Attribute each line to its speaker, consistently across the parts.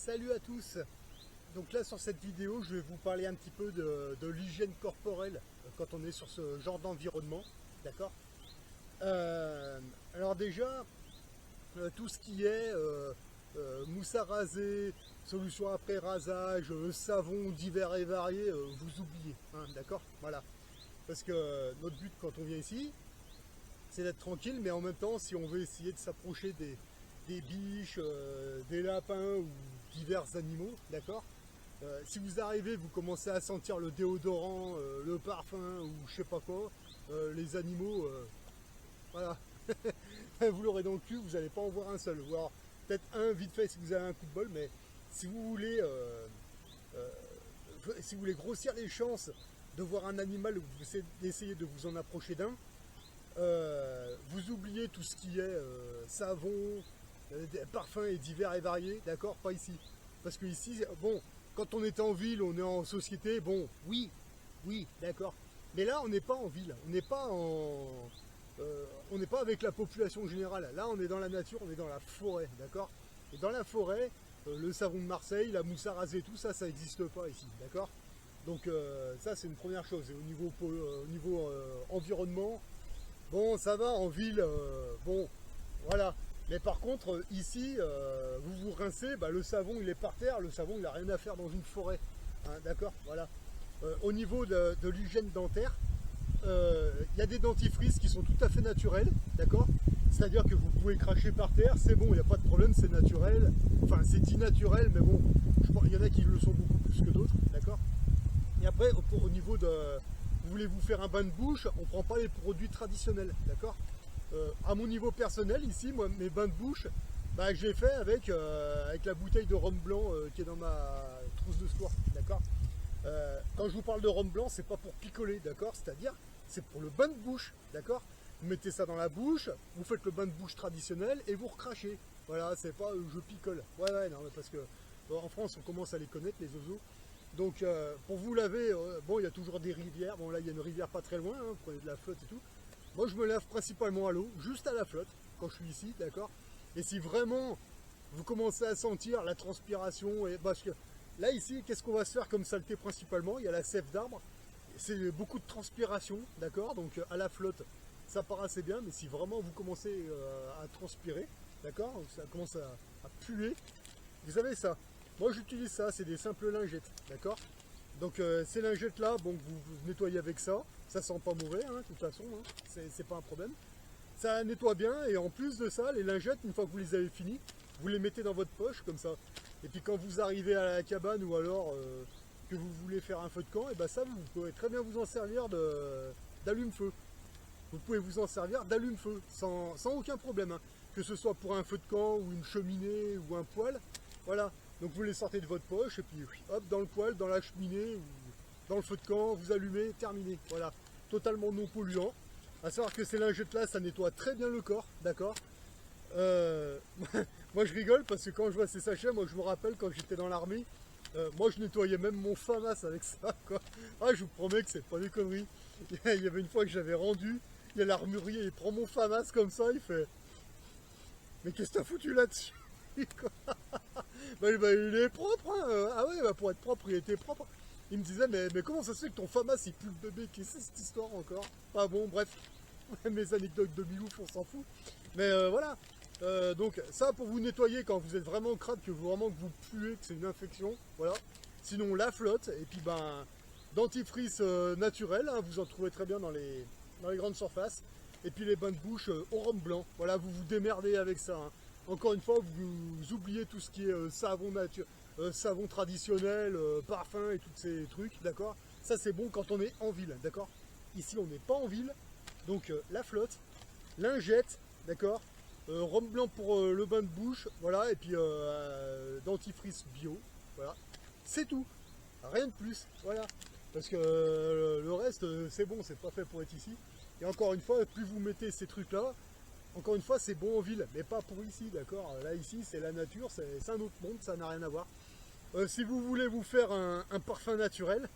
Speaker 1: Salut à tous. Donc là sur cette vidéo je vais vous parler un petit peu de l'hygiène corporelle quand on est sur ce genre d'environnement, d'accord. Alors déjà tout ce qui est mousse à raser, solution après rasage, savon divers et variés, vous oubliez, hein, d'accord, voilà. Parce que notre but quand on vient ici c'est d'être tranquille, mais en même temps si on veut essayer de s'approcher des biches, des lapins ou divers animaux, d'accord. Si vous arrivez, vous commencez à sentir le déodorant, le parfum ou je sais pas quoi, les animaux, voilà, vous l'aurez dans le cul, vous n'allez pas en voir un seul. Ou alors peut-être un vite fait si vous avez un coup de bol, mais si vous voulez, euh, si vous voulez grossir les chances de voir un animal, vous essayez de vous en approcher d'un, vous oubliez tout ce qui est savon, parfums et divers et variés, d'accord, pas ici. Parce que ici, bon, quand on est en ville, on est en société, bon, oui, oui, d'accord. Mais là, on n'est pas en ville, on n'est pas avec la population générale. Là, on est dans la nature, on est dans la forêt, d'accord. Et dans la forêt, le savon de Marseille, la mousse à raser, tout ça, ça n'existe pas ici, d'accord. Donc ça, c'est une première chose. Et au niveau environnement, bon, ça va, en ville, bon, voilà. Mais par contre, ici, vous vous rincez, bah, le savon il est par terre, le savon il n'a rien à faire dans une forêt. Hein, d'accord, voilà. Au niveau de l'hygiène dentaire, il y a des dentifrices qui sont tout à fait naturels, d'accord. C'est-à-dire que vous pouvez cracher par terre, c'est bon, il n'y a pas de problème, c'est naturel. Enfin, c'est dit naturel, mais bon, il y en a qui le sont beaucoup plus que d'autres, d'accord. Et après, au niveau de... Vous voulez vous faire un bain de bouche, on ne prend pas les produits traditionnels, d'accord. À mon niveau personnel, ici, moi, mes bains de bouche, bah, j'ai fait avec la bouteille de rhum blanc qui est dans ma trousse de secours, d'accord. Quand je vous parle de rhum blanc, c'est pas pour picoler, d'accord, c'est-à-dire, c'est pour le bain de bouche, d'accord. Vous mettez ça dans la bouche, vous faites le bain de bouche traditionnel et vous recrachez. Voilà, c'est pas je picole. Ouais, ouais, non, parce que en France, on commence à les connaître, les oiseaux. Donc, pour vous laver, bon, il y a toujours des rivières. Bon, là, il y a une rivière pas très loin, hein, vous prenez de la flotte et tout. Moi, je me lave principalement à l'eau, juste à la flotte, quand je suis ici, d'accord. Et si vraiment vous commencez à sentir la transpiration, et parce que là, ici, qu'est-ce qu'on va se faire comme saleté principalement? Il y a la sève d'arbre, c'est beaucoup de transpiration, d'accord. Donc, à la flotte, ça part assez bien, mais si vraiment vous commencez à transpirer, d'accord, ça commence à puer, vous avez ça. Moi, j'utilise ça, c'est des simples lingettes, d'accord. Donc ces lingettes là, bon, vous nettoyez avec ça sent pas mauvais, hein, de toute façon, hein, c'est pas un problème. Ça nettoie bien et en plus de ça, les lingettes, une fois que vous les avez finies, vous les mettez dans votre poche comme ça. Et puis quand vous arrivez à la cabane ou alors que vous voulez faire un feu de camp, et ben ça, vous pouvez très bien vous en servir d'allume-feu. Vous pouvez vous en servir d'allume-feu sans aucun problème, hein. Que ce soit pour un feu de camp ou une cheminée ou un poêle, voilà. Donc vous les sortez de votre poche et puis hop, dans le poêle, dans la cheminée ou dans le feu de camp, vous allumez, terminé. Voilà, totalement non polluant. À savoir que ces lingettes là, ça nettoie très bien le corps, d'accord. Euh, Moi je rigole parce que quand je vois ces sachets, moi je me rappelle quand j'étais dans l'armée, moi je nettoyais même mon FAMAS avec ça, quoi. Ah, je vous promets que c'est pas des conneries. Il y avait une fois que j'avais rendu, il y a l'armurier, il prend mon FAMAS comme ça, il fait: mais qu'est-ce que t'as foutu là-dessus? Bah, il est propre, hein. Ah ouais, bah, pour être propre, il était propre. Il me disait, mais comment ça se fait que ton FAMAS il pue le bébé? Qu'est-ce que c'est cette histoire encore? Ah bon, bref, mes anecdotes de Milouf, on s'en fout. Mais voilà. Donc ça pour vous nettoyer quand vous êtes vraiment crade, que vous vraiment que vous puez, que c'est une infection, voilà. Sinon la flotte, et puis ben dentifrice naturel, hein, vous en trouvez très bien dans les grandes surfaces. Et puis les bains de bouche au rhum blanc, voilà, vous vous démerdez avec ça, hein. Encore une fois, vous oubliez tout ce qui est savon traditionnel, parfum et tous ces trucs, d'accord. Ça c'est bon quand on est en ville, d'accord. Ici on n'est pas en ville, donc la flotte, lingette, d'accord. Rhum blanc pour le bain de bouche, voilà, et puis dentifrice bio, voilà. C'est tout, rien de plus, voilà. Parce que le reste, c'est bon, c'est pas fait pour être ici. Et encore une fois, plus vous mettez ces trucs-là, encore une fois, c'est bon en ville, mais pas pour ici, d'accord. Là, ici, c'est la nature, c'est un autre monde, ça n'a rien à voir. Si vous voulez vous faire un parfum naturel,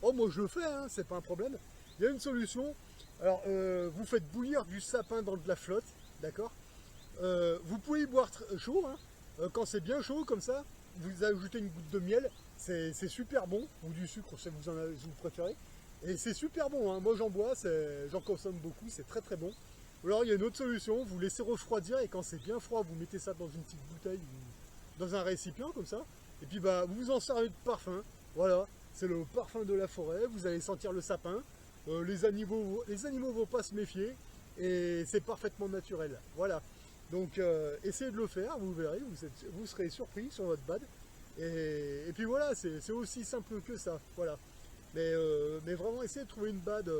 Speaker 1: oh, moi je le fais, hein, c'est pas un problème. Il y a une solution. Alors, vous faites bouillir du sapin dans de la flotte, d'accord. Vous pouvez y boire chaud, hein, quand c'est bien chaud comme ça. vous ajoutez une goutte de miel, c'est super bon, ou du sucre si vous préférez. Et c'est super bon, hein. Moi j'en bois, j'en consomme beaucoup, c'est très très bon. Ou alors il y a une autre solution, vous laissez refroidir et quand c'est bien froid, vous mettez ça dans une petite bouteille ou dans un récipient comme ça. Et puis bah vous vous en servez de parfum. Voilà, c'est le parfum de la forêt, vous allez sentir le sapin. Les animaux vont pas se méfier et c'est parfaitement naturel. Voilà. Donc essayez de le faire, vous verrez, vous serez surpris sur votre bad. Et puis voilà, c'est aussi simple que ça. Voilà. Mais vraiment essayez de trouver une bad,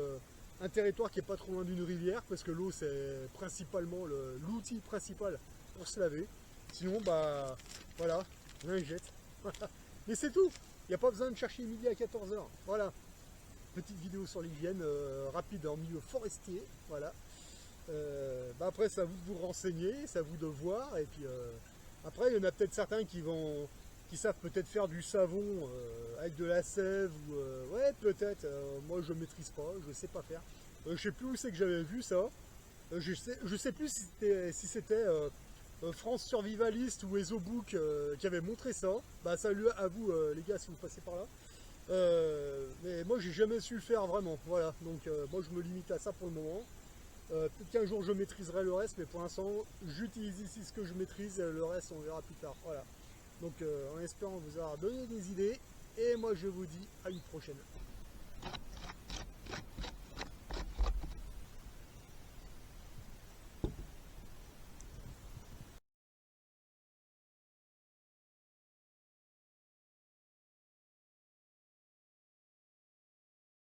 Speaker 1: un territoire qui n'est pas trop loin d'une rivière, parce que l'eau c'est principalement l'outil principal pour se laver. Sinon bah voilà, lingette. Mais c'est tout. Il n'y a pas besoin de chercher midi à 14 h. Voilà. Petite vidéo sur l'hygiène rapide en milieu forestier. Voilà. Bah après, c'est à vous de vous renseigner, c'est à vous de voir. Et puis après, il y en a peut-être certains qui savent peut-être faire du savon avec de la sève. Ou, ouais, peut-être. Moi, je maîtrise pas, je sais pas faire. Je sais plus où c'est que j'avais vu ça. Je sais plus si c'était France Survivaliste ou Ezobook qui avait montré ça. Bah salut à vous les gars si vous passez par là. Mais moi j'ai jamais su le faire vraiment. Voilà, donc moi je me limite à ça pour le moment. Peut-être qu'un jour je maîtriserai le reste, mais pour l'instant j'utilise ici ce que je maîtrise, le reste on verra plus tard. Voilà. Donc en espérant vous avoir donné des idées, et moi je vous dis à une prochaine.